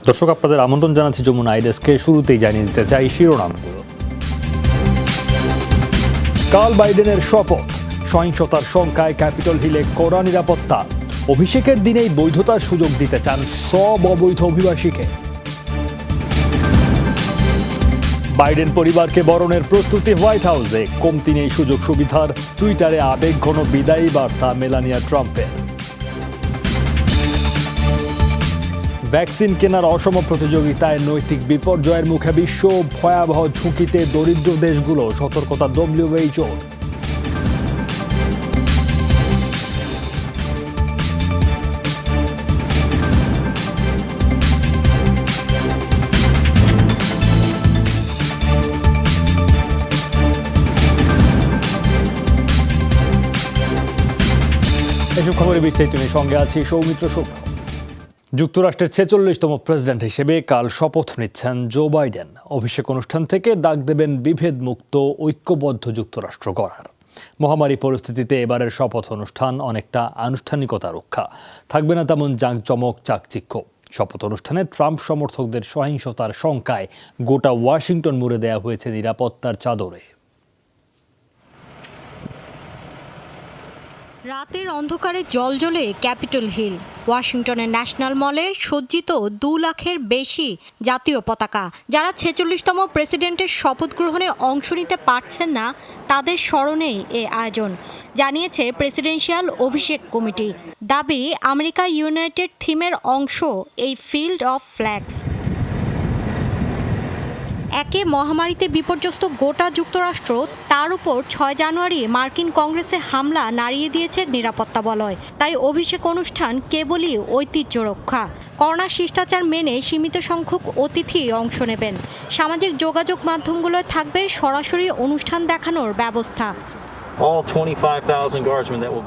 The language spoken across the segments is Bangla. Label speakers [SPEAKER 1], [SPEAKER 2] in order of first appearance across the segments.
[SPEAKER 1] দর্শক, আপনাদের আমন্ত্রণ জানাচ্ছি যমুনা আইডেস্কে। শুরুতেই জানিয়ে দিতে চাই শিরোনামগুলো। কাল বাইডেনের শপথ, সহিংসতার শঙ্কায় ক্যাপিটল হিলে কড়া নিরাপত্তা। অভিষেকের দিনেই বৈধতার সুযোগ দিতে চান সব অবৈধ অভিবাসীকে। বাইডেন পরিবারকে বরণের প্রস্তুতি হোয়াইট হাউসে, কমতি নেই সুযোগ সুবিধার। টুইটারে আবেগঘন বিদায়ী বার্তা মেলানিয়া ট্রাম্পের। ভ্যাকসিন কেনার অসম প্রতিযোগিতায় নৈতিক বিপর্যয়ের মুখে বিশ্ব, ভয়াবহ ঝুঁকিতে দরিদ্র দেশগুলো, সতর্কতা WHO। এসব খবরে বিস্তারিত নিয়ে সঙ্গে আছি সৌমিত্র শুভ। যুক্তরাষ্ট্রের 46তম প্রেসিডেন্ট হিসেবে কাল শপথ নিচ্ছেন জো বাইডেন। অভিষেক অনুষ্ঠান থেকে ডাক দেবেন বিভেদ মুক্ত ঐক্যবদ্ধ যুক্তরাষ্ট্র গড়ার। মহামারী পরিস্থিতিতে এবারের শপথ অনুষ্ঠান অনেকটা আনুষ্ঠানিকতা রক্ষা, থাকবে না তেমন জাঁকজমক চাকচিক্য। শপথ অনুষ্ঠানে ট্রাম্প সমর্থকদের সহিংসতার শঙ্কায় গোটা ওয়াশিংটন মুড়ে দেয়া হয়েছে নিরাপত্তার চাদরে।
[SPEAKER 2] রাতের অন্ধকারে জ্বলজ্বলে ক্যাপিটল হিল। ওয়াশিংটনের ন্যাশনাল মলে সজ্জিত 2 লাখের বেশি জাতীয় পতাকা। যারা 46তম প্রেসিডেন্টের শপথ গ্রহণে অংশ নিতে পারছেন না, তাদের স্মরণেই এ আয়োজন, জানিয়েছে প্রেসিডেন্সিয়াল অভিষেক কমিটি। দাবি, আমেরিকা ইউনাইটেড থিমের অংশ এই ফিল্ড অফ ফ্ল্যাগস। একে মহামারীতে বিপর্যস্ত গোটা যুক্তরাষ্ট্র, তার উপর 6 জানুয়ারি মার্কিন কংগ্রেসে হামলা নাড়িয়ে দিয়েছে নিরাপত্তা বলয়। তাই অভিষেক অনুষ্ঠান কেবলই ঐতিহ্য রক্ষা। করোনা শিষ্টাচার মেনে সীমিত সংখ্যক অতিথি অংশ নেবেন। সামাজিক যোগাযোগ মাধ্যমগুলোয় থাকবে সরাসরি অনুষ্ঠান দেখানোর ব্যবস্থা।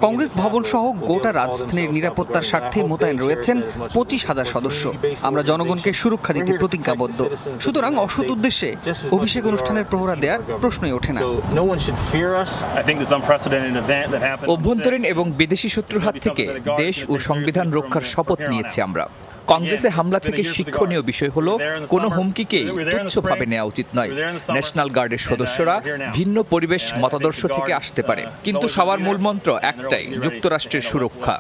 [SPEAKER 3] কংগ্রেস ভবন সহ গোটা রাজধানীর নিরাপত্তার স্বার্থে মোতায়েন রয়েছেন 25,000 সদস্য। আমরা জনগণকে সুরক্ষা দিতে প্রতিজ্ঞাবদ্ধ। সুতরাং অসৎ উদ্দেশ্যে অভিষেক অনুষ্ঠানের প্রহরা দেওয়ার প্রশ্নই ওঠে না। অভ্যন্তরীণ এবং বিদেশি শত্রুর হাত থেকে দেশ ও সংবিধান রক্ষার শপথ নিয়েছি আমরা। কংগ্রেসে হামলা থেকে শিক্ষণীয় বিষয় হলো, কোনো হুমকিকেই তুচ্ছভাবে নেওয়া উচিত নয়। ন্যাশনাল গার্ডের সদস্যরা ভিন্ন পরিবেশ মতাদর্শ থেকে আসতে পারে, কিন্তু সবার মূল মন্ত্র একটাই, যুক্তরাষ্ট্রের সুরক্ষা।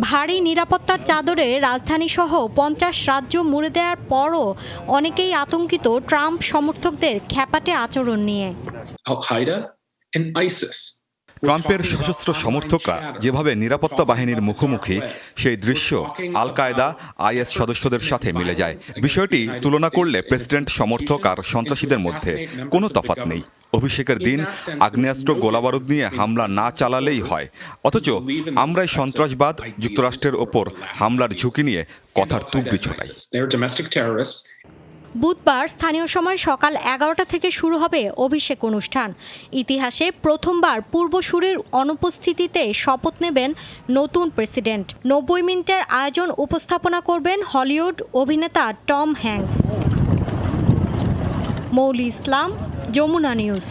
[SPEAKER 2] ভারী নিরাপত্তার চাদরে রাজধানী সহ 50 রাজ্য মুড়ে দেওয়ার পরও অনেকেই আতঙ্কিত ট্রাম্প সমর্থকদের খ্যাপাটে আচরণ নিয়ে।
[SPEAKER 4] ট্রাম্পের সশস্ত্র সমর্থকরা যেভাবে নিরাপত্তা বাহিনীর মুখোমুখি, সেই দৃশ্য আল কায়দা, IS সদস্যদের সাথে মিলে যায়। বিষয়টি তুলনা করলে প্রেসিডেন্ট সমর্থক আর সন্ত্রাসীদের মধ্যে কোনো তফাৎ নেই। অভিষেকের দিন আগ্নেয়াস্ত্র, গোলাবারুদ নিয়ে হামলা না চালালেই হয়, অথচ আমরাই সন্ত্রাসবাদ, যুক্তরাষ্ট্রের ওপর হামলার ঝুঁকি নিয়ে কথার তুবড়ি ছোটাই।
[SPEAKER 2] বুধবার স্থানীয় সময় সকাল 11টা থেকে শুরু হবে অভিষেক অনুষ্ঠান। ইতিহাসে প্রথমবার পূর্বসূরির অনুপস্থিতিতে শপথ নেবেন নতুন প্রেসিডেন্ট। 90 মিনিটের আয়োজন উপস্থাপনা করবেন হলিউড অভিনেতা টম হ্যাঙ্কস। মৌলি ইসলাম, যমুনা নিউজ।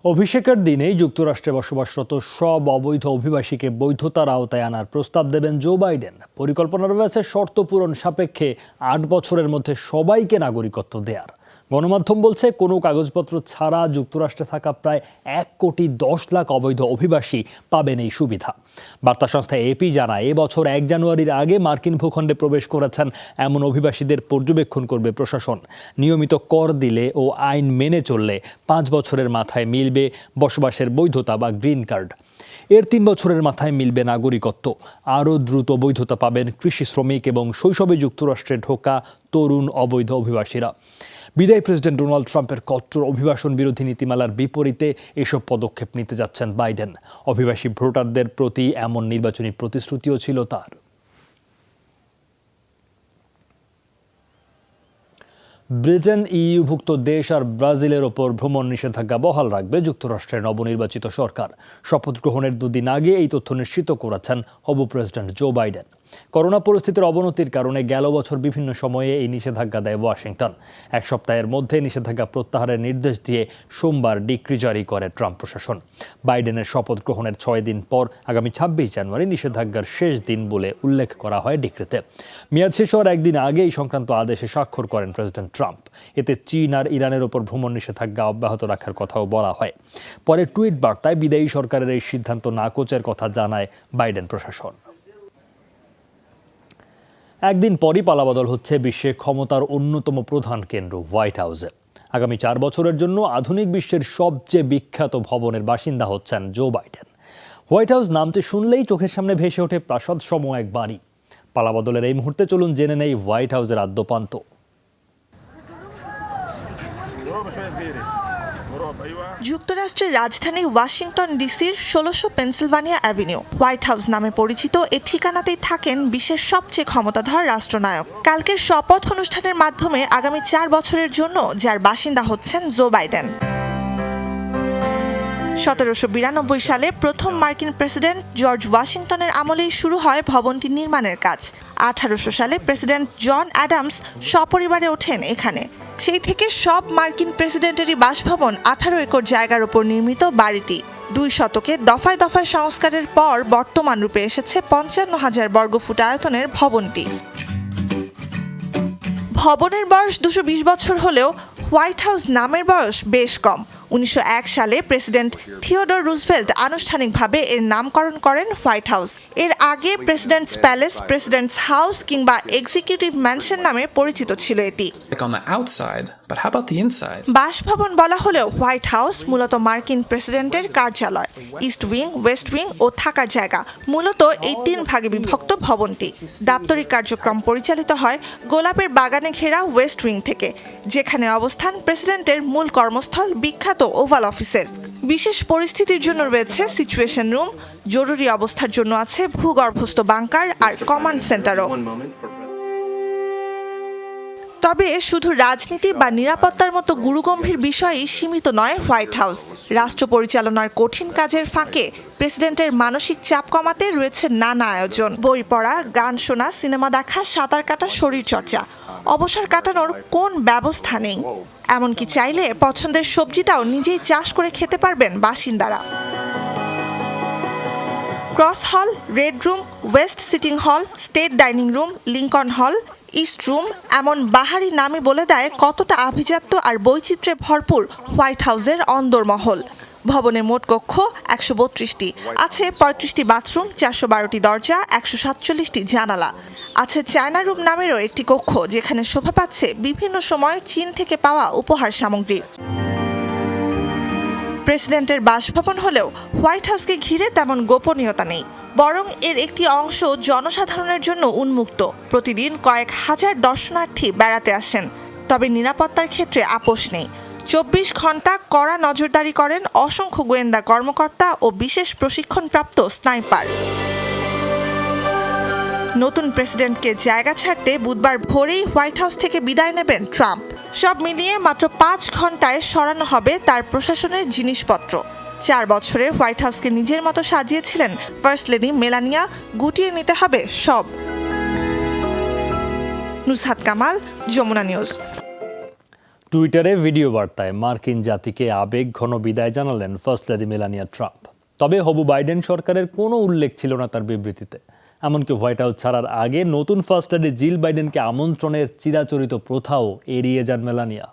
[SPEAKER 1] অভিষেকের দিনেই যুক্তরাষ্ট্রে বসবাসরত সব অবৈধ অভিবাসীকে বৈধতার আওতায় আনার প্রস্তাব দেবেন জো বাইডেন। পরিকল্পনা রয়েছে শর্ত পূরণ সাপেক্ষে 8 বছরের মধ্যে সবাইকে নাগরিকত্ব দেয়ার। গণমাধ্যম বলছে, কোনো কাগজপত্র ছাড়া যুক্তরাষ্ট্রে থাকা প্রায় 1,10,00,000 অবৈধ অভিবাসী পাবেন এই সুবিধা। বার্তা সংস্থা AP জানায়, এবছর 1 জানুয়ারির আগে মার্কিন ভূখণ্ডে প্রবেশ করেছেন এমন অভিবাসীদের পর্যবেক্ষণ করবে প্রশাসন। নিয়মিত কর দিলে ও আইন মেনে চললে 5 বছরের মাথায় মিলবে বসবাসের বৈধতা বা গ্রিন কার্ড। এর 3 বছরের মাথায় মিলবে নাগরিকত্ব। আরও দ্রুত বৈধতা পাবেন কৃষি শ্রমিক এবং শৈশবে যুক্তরাষ্ট্রে ঢোকা তরুণ অবৈধ অভিবাসীরা। বিদায়ী প্রেসিডেন্ট ডোনাল্ড ট্রাম্পের কট্টর অভিবাসন বিরোধী নীতিমালার বিপরীতে এসব পদক্ষেপ নিতে যাচ্ছেন বাইডেন। অভিবাসী ভোটারদের প্রতি এমন নির্বাচনী প্রতিশ্রুতিও ছিল তার। ব্রিটেন, ইইউভুক্ত দেশ আর ব্রাজিলের ওপর ভ্রমণ নিষেধাজ্ঞা বহাল রাখবে যুক্তরাষ্ট্রের নবনির্বাচিত সরকার। শপথ গ্রহণের 2 দিন আগে এই তথ্য নিশ্চিত করেছেন হবু প্রেসিডেন্ট জো বাইডেন। করোনা পরিস্থিতির অবনতির কারণে গেল বছর বিভিন্ন সময়ে এই নিষেধাজ্ঞা দেয় ওয়াশিংটন। এক সপ্তাহের মধ্যে নিষেধাজ্ঞা প্রত্যাহারের নির্দেশ দিয়ে সোমবার ডিক্রি জারি করে ট্রাম্প প্রশাসন। বাইডেনের শপথ গ্রহণের 6 দিন পর আগামী 26 জানুয়ারি নিষেধাজ্ঞার শেষ দিন বলে উল্লেখ করা হয় ডিক্রিতে। মেয়াদ শেষ হওয়ার একদিন আগে এই সংক্রান্ত আদেশে স্বাক্ষর করেন প্রেসিডেন্ট ট্রাম্প। এতে চীন আর ইরানের ওপর ভ্রমণ নিষেধাজ্ঞা অব্যাহত রাখার কথাও বলা হয়। পরে টুইট বার্তায় বিদায়ী সরকারের এই সিদ্ধান্ত নাকচের কথা জানায় বাইডেন প্রশাসন। একদিন পরই পালাবদল হচ্ছে বিশ্বে ক্ষমতার অন্যতম প্রধান কেন্দ্র হোয়াইট হাউসে। আগামী 4 বছরের জন্য আধুনিক বিশ্বের সবচেয়ে বিখ্যাত ভবনের বাসিন্দা হচ্ছেন জো বাইডেন। হোয়াইট হাউস নামটি শুনলেই চোখের সামনে ভেসে ওঠে প্রাসাদ সম এক বাড়ি। পালাবদলের এই মুহূর্তে চলুন জেনে নেই হোয়াইট হাউসের আদ্যপান্ত।
[SPEAKER 5] যুক্তরাষ্ট্রের রাজধানী ওয়াশিংটন ডিসির 1600 পেনসিলভানিয়া অ্যাভিনিউ হোয়াইট হাউস নামে পরিচিত এ ঠিকানাতেই থাকেন বিশ্বের সবচেয়ে ক্ষমতাধর রাষ্ট্রনায়ক। কালকের শপথ অনুষ্ঠানের মাধ্যমে আগামী 4 বছরের জন্য যার বাসিন্দা হচ্ছেন জো বাইডেন। 1792 সালে প্রথম মার্কিন প্রেসিডেন্ট জর্জ ওয়াশিংটনের আমলেই শুরু হয় ভবনটি নির্মাণের কাজ। 1800 সালে প্রেসিডেন্ট জন অ্যাডামস সপরিবারে ওঠেন এখানে। সেই থেকে সব মার্কিন প্রেসিডেন্টেরই বাসভবন 18 একর জায়গার উপর নির্মিত বাড়িটি। 2 শতকে দফায় দফায় সংস্কারের পর বর্তমান রূপে এসেছে 55,000 বর্গফুট আয়তনের ভবনটি। ভবনের বয়স 220 বছর হলেও হোয়াইট হাউস নামের বয়স বেশ কম। 1901 সালে প্রেসিডেন্ট থিওডর রুজভেল্ট আনুষ্ঠানিকভাবে এর নামকরণ করেন হোয়াইট হাউস। এর আগে প্রেসিডেন্টস প্যালেস, প্রেসিডেন্টস হাউস কিংবা এক্সিকিউটিভ ম্যানশন নামে পরিচিত ছিল এটি। বাসভবন বলা হলেও হোয়াইট হাউস মূলত মার্কিন প্রেসিডেন্টের কার্যালয়, ইস্ট উইং, ওয়েস্ট উইং ও থাকার জায়গা। মূলত এই 3 ভাগে বিভক্ত ভবনটি। দাপ্তরিক কার্যক্রম পরিচালিত হয় গোলাপের বাগানে ঘেরা ওয়েস্ট উইং থেকে, যেখানে অবস্থান প্রেসিডেন্টের মূল কর্মস্থল বিখ্যাত ওভাল অফিসের। বিশেষ পরিস্থিতির জন্য রয়েছে সিচুয়েশন রুম, জরুরি অবস্থার জন্য আছে ভূগর্ভস্থ বাংকার আর কমান্ড সেন্টারও। তবে শুধু রাজনীতি বা নিরাপত্তার মতো গুরুগম্ভীর বিষয়ই সীমিত নয় হোয়াইট হাউস। রাষ্ট্র পরিচালনার কঠিন কাজের ফাঁকে প্রেসিডেন্টের মানসিক চাপ কমাতে রয়েছে নানা আয়োজন। বই পড়া, গান শোনা, সিনেমা দেখা, সাঁতার কাটা, শরীরচর্চা। অবসর কাটানোর কোন ব্যবস্থা নেই। এমনকি চাইলে পছন্দের সবজিটাও নিজেই চাষ করে খেতে পারবেন বাসিন্দারা। ক্রস হল, রেড রুম, ওয়েস্ট সিটিং হল, স্টেট ডাইনিং রুম, লিঙ্কন হল, ইস্ট রুম এমন বাহারি নামই বলে দেয় কতটা আভিজাত্য আর বৈচিত্র্যে ভরপুর হোয়াইট হাউসের অন্দরমহল। ভবনে মোট কক্ষ 132টি, আছে 35টি বাথরুম, 412টি দরজা, 147টি জানালা। আছে চায়না রুম নামেরও একটি কক্ষ, যেখানে শোভা পাচ্ছে বিভিন্ন সময় চীন থেকে পাওয়া উপহার সামগ্রী। প্রেসিডেন্টের বাসভবন হলেও হোয়াইট হাউসকে ঘিরে তেমন গোপনীয়তা নেই, বরং এর একটি অংশ জনসাধারণের জন্য উন্মুক্ত। প্রতিদিন কয়েক হাজার দর্শনার্থী বেড়াতে আসেন। তবে নিরাপত্তার ক্ষেত্রে আপোষ নেই। 24 ঘন্টা কড়া নজরদারি করেন অসংখ্য গোয়েন্দা কর্মকর্তা ও বিশেষ প্রশিক্ষণপ্রাপ্ত স্নাইপার। নতুন প্রেসিডেন্টকে জায়গা ছাড়তে বুধবার ভোরেই হোয়াইট হাউস থেকে বিদায় নেবেন ট্রাম্প। সব মিলিয়ে মাত্র 5 ঘন্টায় সরানো হবে তার প্রশাসনের জিনিসপত্র। 4 বছরে হোয়াইট হাউসকে নিজের মতো সাজিয়েছিলেন ফার্স্ট লেডি মেলানিয়া। গুটিয়ে নিতে হবে সব। নুসহাত কামাল, যমুনা নিউজ।
[SPEAKER 1] টুইটারে ভিডিও বার্তায় মার্কিন জাতিকে আবেগঘন বিদায় জানালেন ফার্স্ট লেডি মেলানিয়া ট্রাম্প। তবে হবু বাইডেন সরকারের কোনো উল্লেখ ছিল না তার বিবৃতিতে। এমনকি হোয়াইট হাউস ছাড়ার আগে নতুন ফার্স্ট লেডি জিল বাইডেনকে আমন্ত্রণের চিরাচরিত প্রথাও এড়িয়ে যান মেলানিয়া।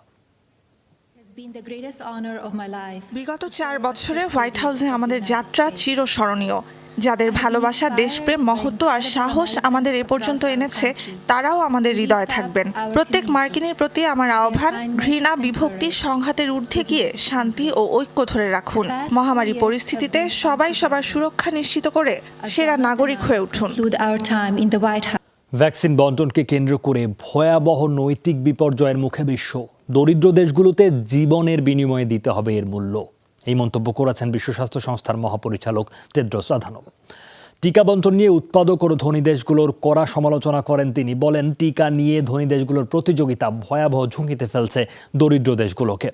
[SPEAKER 5] বিগত 4 বছরে হোয়াইট হাউসে আমাদের যাত্রা চিরস্মরণীয়। যাদের ভালোবাসা, দেশপ্রেম, মহত্ব আর সাহস আমাদের এ পর্যন্ত এনেছে, তারাও আমাদের হৃদয়ে থাকবেন। প্রত্যেক মার্কিনের প্রতি আমার আহ্বান, ঘৃণা, বিভক্তি, সংঘাতের ঊর্ধ্বে গিয়ে শান্তি ও ঐক্য ধরে রাখুন। মহামারী পরিস্থিতিতে সবাই সবার সুরক্ষা নিশ্চিত করে সেরা নাগরিক হয়ে উঠুন।
[SPEAKER 1] ভ্যাকসিন বণ্টনকে কেন্দ্র করে ভয়াবহ নৈতিক বিপর্যয়ের মুখে বিশ্ব। দরিদ্র দেশগুলোতে জীবনের বিনিময়ে দিতে হবে এর মূল্য। এই মন্তব্য করেছেন বিশ্ব স্বাস্থ্য সংস্থার মহাপরিচালক টেড্রোস আধানম। টিকা বন্টন নিয়ে উৎপাদক ও ধনী দেশগুলোর কড়া সমালোচনা করেন তিনি। বলেন, টিকা নিয়ে ধনী দেশগুলোর প্রতিযোগিতা ভয়াবহ ঝুঁকিতে ফেলছে দরিদ্র দেশগুলোকে।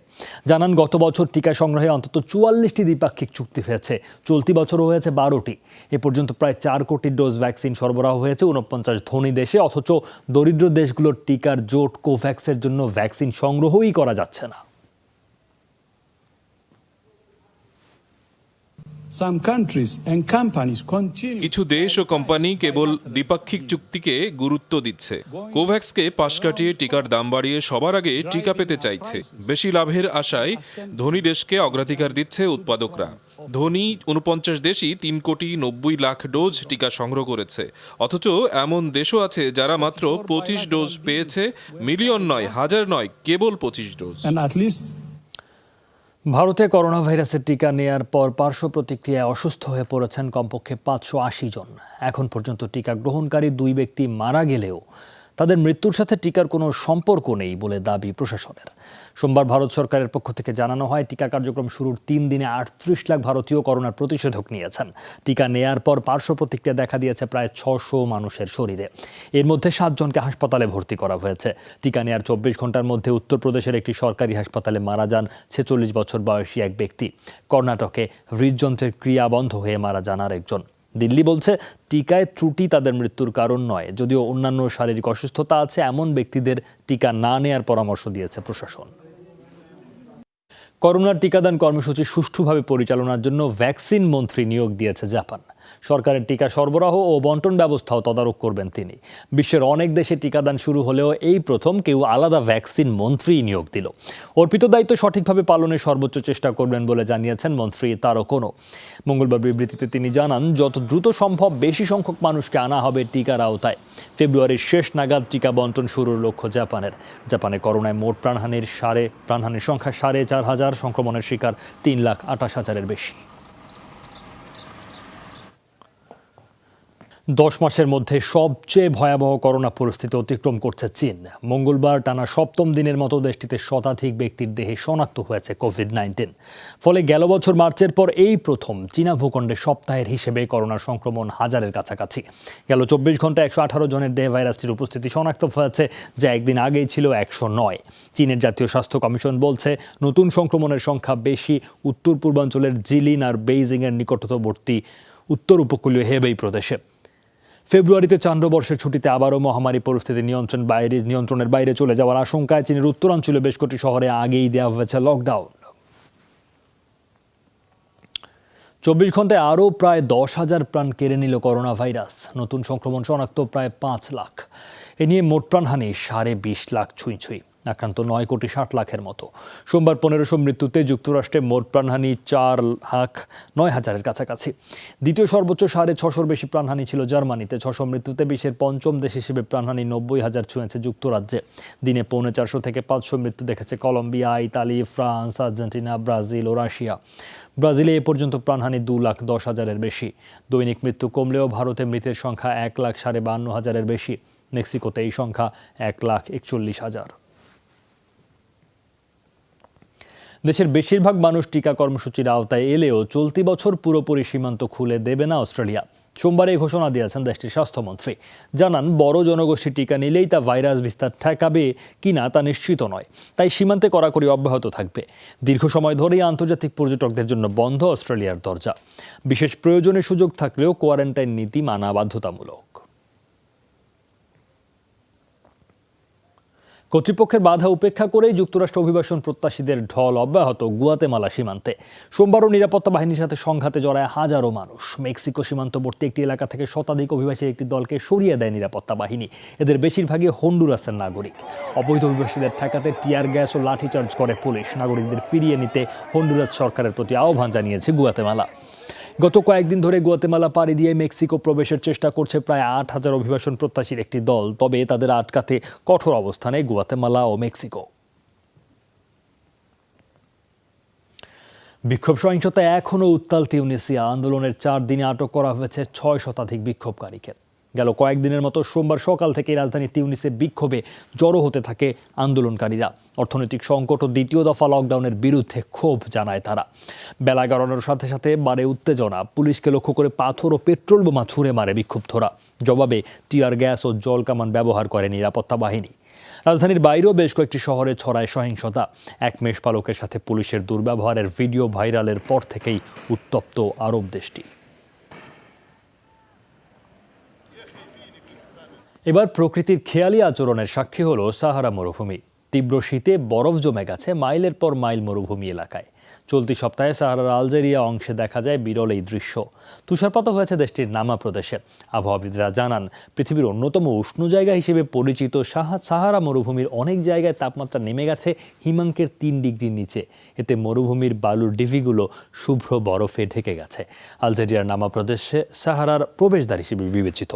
[SPEAKER 1] জানান, গত বছর টিকা সংগ্রহে অন্তত 44টি দ্বিপাক্ষিক চুক্তি হয়েছে। চলতি বছরও হয়েছে 12টি। এ পর্যন্ত প্রায় 4 কোটি ডোজ ভ্যাকসিন সরবরাহ হয়েছে 49 ধনী দেশে। অথচ দরিদ্র দেশগুলোর টিকার জোট কোভ্যাক্সের জন্য ভ্যাকসিন সংগ্রহই করা যাচ্ছে না।
[SPEAKER 6] কিছু দেশ ও কোম্পানি কেবল দ্বিপাক্ষিক চুক্তিকে গুরুত্ব দিচ্ছে। কোভ্যাক্সকে পাশ কাটিয়ে টিকার দাম বাড়িয়ে সবার আগে টিকা পেতে চাইছে। বেশি লাভের আশায় ধনী দেশকে অগ্রাধিকার দিচ্ছে উৎপাদকরা। ধনী 49 দেশই 3,90,00,000 ডোজ টিকা সংগ্রহ করেছে। অথচ এমন দেশও আছে যারা মাত্র 25 ডোজ পেয়েছে। মিলিয়ন নয়, হাজার নয়, কেবল 25 ডোজ।
[SPEAKER 1] ভারতে করোনা ভাইরাসের টিকা নেয়ার পর পার্শ্ব প্রতিক্রিয়ায় অসুস্থ হয়ে পড়েছেন কমপক্ষে 580 জন। এখন পর্যন্ত টিকা গ্রহণকারী 2 ব্যক্তি মারা গেলেও তাদের মৃত্যুর সাথে টিকার কোনো সম্পর্ক নেই বলে দাবি প্রশাসনের। সোমবার ভারত সরকারের পক্ষ থেকে জানানো হয়, টিকা কার্যক্রম শুরুর 3 দিনে 38 লাখ ভারতীয় করোনার প্রতিষেধক নিয়েছেন। টিকা নেয়ার পর পার্শ্ব প্রতিক্রিয়া দেখা দিয়েছে প্রায় 600 মানুষের শরীরে। এর মধ্যে 7 জনকে হাসপাতালে ভর্তি করা হয়েছে। টিকা নেয়ার 24 ঘন্টার মধ্যে উত্তরপ্রদেশের একটি সরকারি হাসপাতালে মারা যান 46 বছর বয়সী এক ব্যক্তি। কর্ণাটকে হৃদযন্ত্রের ক্রিয়া বন্ধ হয়ে মারা যান আরেকজন। দিল্লি বলছে, টিকায় ত্রুটি তাদের মৃত্যুর কারণ নয়। যদিও অন্যান্য শারীরিক অসুস্থতা আছে এমন ব্যক্তিদের টিকা না নেয়ার পরামর্শ দিয়েছে প্রশাসন। করোনার টিকাদান কর্মসূচি সুষ্ঠুভাবে পরিচালনার জন্য ভ্যাকসিন মন্ত্রী নিয়োগ দিয়েছে জাপান। সরকারের টিকা সরবরাহ ও বন্টন ব্যবস্থাও তদারক করবেন তিনি। বিশ্বের অনেক দেশে টিকাদান শুরু হলেও এই প্রথম কেউ আলাদা ভ্যাকসিন মন্ত্রী নিয়োগ দিল। অর্পিত দায়িত্ব সঠিকভাবে পালনের সর্বোচ্চ চেষ্টা করবেন বলে জানিয়েছেন মন্ত্রী তারো কোনো। মঙ্গলবার বিবৃতিতে তিনি জানান, যত দ্রুত সম্ভব বেশি সংখ্যক মানুষকে আনা হবে টিকার আওতায়। ফেব্রুয়ারির শেষ নাগাদ টিকা বন্টন শুরুর লক্ষ্য জাপানের। জাপানে করোনায় মোট প্রাণহানির সংখ্যা 4,500, সংক্রমণের শিকার 3,28,000-এর বেশি। 10 মাসের মধ্যে সবচেয়ে ভয়াবহ করোনা পরিস্থিতি অতিক্রম করছে চীন। মঙ্গলবার টানা 7ম দিনের মতো দেশটিতে শতাধিক ব্যক্তির দেহে শনাক্ত হয়েছে কোভিড-19। ফলে গেল বছর মার্চের পর এই প্রথম চীনা ভূখণ্ডে সপ্তাহের হিসেবে করোনা সংক্রমণ 1000-এর কাছাকাছি। গেল 24 ঘন্টায় 118 জনের দেহে ভাইরাসটির উপস্থিতি শনাক্ত হয়েছে, যা একদিন আগেই ছিল 109। চীনের জাতীয় স্বাস্থ্য কমিশন বলছে, নতুন সংক্রমণের সংখ্যা বেশি উত্তর পূর্বাঞ্চলের জিলিন আর বেইজিংয়ের নিকটবর্তী উত্তর উপকূলীয় হেবেই প্রদেশে। ফেব্রুয়ারিতে চান্দ্রবর্ষের ছুটিতে আবারও মহামারী পরিস্থিতি নিয়ন্ত্রণের বাইরে চলে যাওয়ার আশঙ্কায় চীনের উত্তরাঞ্চলে বেশ কটি শহরে আগেই দেওয়া হয়েছে লকডাউন। 24 ঘন্টায় আরও প্রায় 10,000 প্রাণ কেড়ে নিল করোনা ভাইরাস। নতুন সংক্রমণ শনাক্ত প্রায় 5 লাখ। এ নিয়ে মোট প্রাণহানি 20.5 লাখ ছুঁই। আক্রান্ত 9,60,00,000-এর মতো। সোমবার 1500 মৃত্যুতে যুক্তরাষ্ট্রে মোট প্রাণহানি 4,09,000-এর কাছাকাছি। দ্বিতীয় সর্বোচ্চ 650-র বেশি প্রাণহানি ছিল জার্মানিতে। 600 মৃত্যুতে বিশ্বের 5ম দেশ হিসেবে প্রাণহানি 90,000 ছুঁয়েছে যুক্তরাজ্যে। দিনে 450 থেকে 500 মৃত্যু দেখেছে Colombia, Italy, France, Argentina, Brazil ও রাশিয়া। ব্রাজিলে এ পর্যন্ত প্রাণহানি 2,10,000-এর বেশি। দৈনিক মৃত্যু কমলেও ভারতে মৃতের সংখ্যা 1,52,000-এর বেশি। মেক্সিকোতে এই সংখ্যা 1,41,000। দেশের বেশিরভাগ মানুষ টিকা কর্মসূচির আওতায় এলেও চলতি বছর পুরোপুরি সীমান্ত খুলে দেবে না অস্ট্রেলিয়া। সোমবার এই ঘোষণা দিয়েছেন দেশটির স্বাস্থ্যমন্ত্রী। জানান, বড় জনগোষ্ঠী টিকা নিলেই তা ভাইরাস বিস্তার ঠেকাবে কিনা তা নিশ্চিত নয়। তাই সীমান্তে কড়াকড়ি অব্যাহত থাকবে। দীর্ঘ সময় ধরেই আন্তর্জাতিক পর্যটকদের জন্য বন্ধ অস্ট্রেলিয়ার দরজা। বিশেষ প্রয়োজনে সুযোগ থাকলেও কোয়ারেন্টাইন নীতি মানা বাধ্যতামূলক। কর্তৃপক্ষের বাধা উপেক্ষা করেই যুক্তরাষ্ট্র অভিবাসন প্রত্যাশীদের ঢল অব্যাহত গুয়াতেমালা সীমান্তে। সোমবারও নিরাপত্তা বাহিনীর সাথে সংঘাতে জড়ায় হাজারো মানুষ। মেক্সিকো সীমান্তবর্তী একটি এলাকা থেকে শতাধিক অভিবাসীর একটি দলকে সরিয়ে দেয় নিরাপত্তা বাহিনী। এদের বেশিরভাগই হন্ডুরাসের নাগরিক। অবৈধ অভিবাসীদের ঠেকাতে টিয়ার গ্যাস ও লাঠিচার্জ করে পুলিশ। নাগরিকদের ফিরিয়ে নিতে হন্ডুরাস সরকারের প্রতি আহ্বান জানিয়েছে গুয়াতেমালা। গত কয়েকদিন ধরে গুয়াতেমালা পাড়ি দিয়ে মেক্সিকো প্রবেশের চেষ্টা করছে প্রায় 8,000 অভিবাসন প্রত্যাশীর একটি দল। তবে তাদের আটকাতে কঠোর অবস্থানে গুয়াতেমালা ও মেক্সিকো। বিক্ষোভ সহিংসতায় এখনও উত্তাল তিউনিসিয়া। আন্দোলনের 4 দিনে আটক করা হয়েছে 6 শতাধিক বিক্ষোভকারীকে। গেল কয়েকদিনের মতো সোমবার সকাল থেকে রাজধানী তিউনিসে বিক্ষোভে জড়ো হতে থাকে আন্দোলনকারীরা। অর্থনৈতিক সংকট ও দ্বিতীয় দফা লকডাউনের বিরুদ্ধে ক্ষোভ জানায় তারা। বেলা গড়ানোর সাথে সাথে বাড়ে উত্তেজনা। পুলিশকে লক্ষ্য করে পাথর ও পেট্রোল বোমা ছুঁড়ে মারে বিক্ষুব্ধরা। জবাবে টিয়ার গ্যাস ও জল কামান ব্যবহার করে নিরাপত্তা বাহিনী। রাজধানীর বাইরেও বেশ কয়েকটি শহরে ছড়ায় সহিংসতা। এক মেষপালকের সাথে পুলিশের দুর্ব্যবহারের ভিডিও ভাইরালের পর থেকেই উত্তপ্ত আরব দেশটি। এবার প্রকৃতির খেয়ালি আচরণের সাক্ষী হলো সাহারা মরুভূমি। তীব্র শীতে বরফ জমে গেছে মাইলের পর মাইল মরুভূমি এলাকায়। চলতি সপ্তাহে সাহারার আলজেরিয়া অংশে দেখা যায় বিরল এই দৃশ্য। তুষারপাতও হয়েছে দেশটির নামা প্রদেশে। আবহাওয়াবিদরা জানান, পৃথিবীর অন্যতম উষ্ণ জায়গা হিসেবে পরিচিত সাহারা মরুভূমির অনেক জায়গায় তাপমাত্রা নেমে গেছে হিমাঙ্কের 3 ডিগ্রির নিচে। এতে মরুভূমির বালুর ডিভিগুলো শুভ্র বরফে ঢেকে গেছে। আলজেরিয়ার নামা প্রদেশে সাহারার প্রবেশদ্বার হিসেবে বিবেচিত।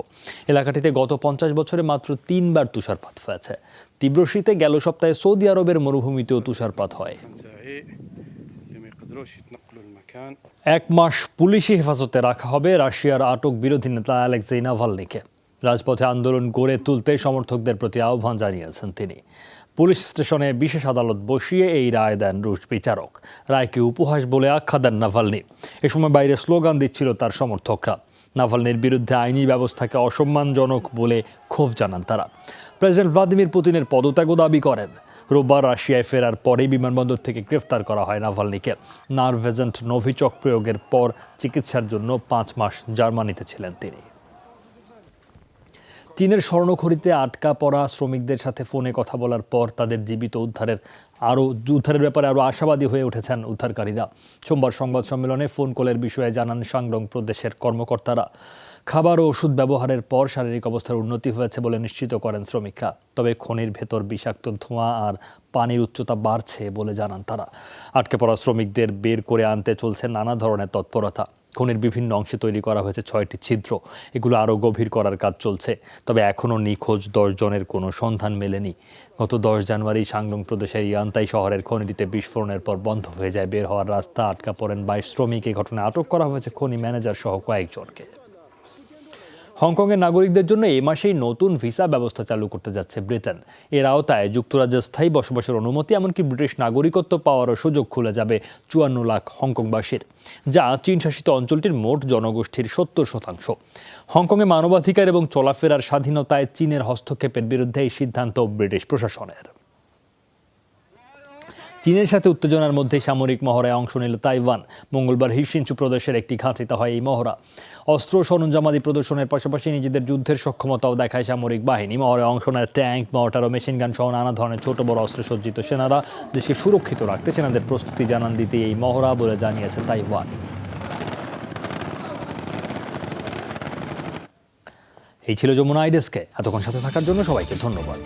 [SPEAKER 1] এলাকাটিতে গত 50 বছরে মাত্র 3 বার তুষারপাত হয়েছে। তীব্র শীতে গেল সপ্তাহে সৌদি আরবের মরুভূমিতেও তুষারপাত হয়। 1 মাস পুলিশি হেফাজতে রাখা হবে রাশিয়ার আটক বিরোধী নেতা অ্যালেক্সেই নাভালনিকে। রাজপথে আন্দোলন গড়ে তুলতে সমর্থকদের প্রতি আহ্বান জানিয়েছেন তিনি। পুলিশ স্টেশনে বিশেষ আদালত বসিয়ে এই রায় দেন রুশ বিচারক। রায়কে উপহাস বলে আখ্যা দেন নাভালনি। এ সময় বাইরে স্লোগান দিচ্ছিল তার সমর্থকরা। নাভালনির বিরুদ্ধে আইনি ব্যবস্থাকে অসম্মানজনক বলে ক্ষোভ জানান তারা। প্রেসিডেন্ট ভ্লাদিমির পুতিনের পদত্যাগও দাবি করেন। রোববার রাশিয়ায় ফেরার পরেই বিমানবন্দর থেকে গ্রেফতার করা হয় নাভালনিকে। নার্ভ এজেন্ট নোভিচক প্রয়োগের পর চিকিৎসার জন্য 5 মাস জার্মানিতে ছিলেন তিনি। চীনের স্বর্ণখড়িতে আটকা পড়া শ্রমিকদের সাথে ফোনে কথা বলার পর তাদের জীবিত উদ্ধারের ব্যাপারে আরও আশাবাদী হয়ে উঠেছেন উদ্ধারকারীরা। সোমবার সংবাদ সম্মেলনে ফোন কলের বিষয়ে জানান শাংডং প্রদেশের কর্মকর্তারা। খাবার ও ওষুধ ব্যবহারের পর শারীরিক অবস্থার উন্নতি হয়েছে বলে নিশ্চিত করেন শ্রমিকরা। তবে খনির ভেতর বিষাক্ত ধোঁয়া আর পানির উচ্চতা বাড়ছে বলে জানান তারা। আটকে পড়া শ্রমিকদের বের করে আনতে চলছে নানা ধরনের তৎপরতা। খনির বিভিন্ন অংশে তৈরি করা হয়েছে 6টি ছিদ্র। এগুলো আরও গভীর করার কাজ চলছে। তবে এখনও নিখোঁজ 10 জনের কোনো সন্ধান মেলেনি। গত 10 জানুয়ারি শাংডং প্রদেশের ইয়ান্তাই শহরের খনিটিতে বিস্ফোরণের পর বন্ধ হয়ে যায় বের হওয়ার রাস্তা। আটকা পড়েন 22 শ্রমিক। এই ঘটনায় আটক করা হয়েছে খনি ম্যানেজার সহ কয়েকজনকে। হংকংয়ের নাগরিকদের জন্য এই মাসেই নতুন ভিসা ব্যবস্থা চালু করতে যাচ্ছে ব্রিটেন। এর আওতায় যুক্তরাজ্যে স্থায়ী বসবাসের অনুমতি, এমনকি ব্রিটিশ নাগরিকত্ব পাওয়ারও সুযোগ খুলে যাবে 54 লাখ হংকংবাসীর, যা চীন শাসিত অঞ্চলটির মোট জনগোষ্ঠীর 70%। হংকংয়ে মানবাধিকার এবং চলাফেরার স্বাধীনতায় চীনের হস্তক্ষেপের বিরুদ্ধে এই সিদ্ধান্ত ব্রিটিশ প্রশাসনের। চীনের সাথে উত্তেজনার মধ্যে সামরিক মহড়ায় অংশ নিল তাইওয়ান। মঙ্গলবার হিসিনচু প্রদেশের একটি ঘাঁটিতে হয় এই মহড়া। অস্ত্র সরঞ্জামাদি প্রদর্শনের পাশাপাশি নিজেদের যুদ্ধের সক্ষমতাও দেখায় সামরিক বাহিনী। মহড়ায় অংশ নেয় ট্যাঙ্ক, মর্টার ও মেশিনগান সহ নানা ধরনের ছোট বড় অস্ত্রসজ্জিত সেনারা। দেশকে সুরক্ষিত রাখতে সেনাদের প্রস্তুতি জানান দিতে এই মহড়া বলে জানিয়েছে তাইওয়ান। এই ছিল যমুনা আইডেস্কে। এতক্ষণ সাথে থাকার জন্য সবাইকে ধন্যবাদ।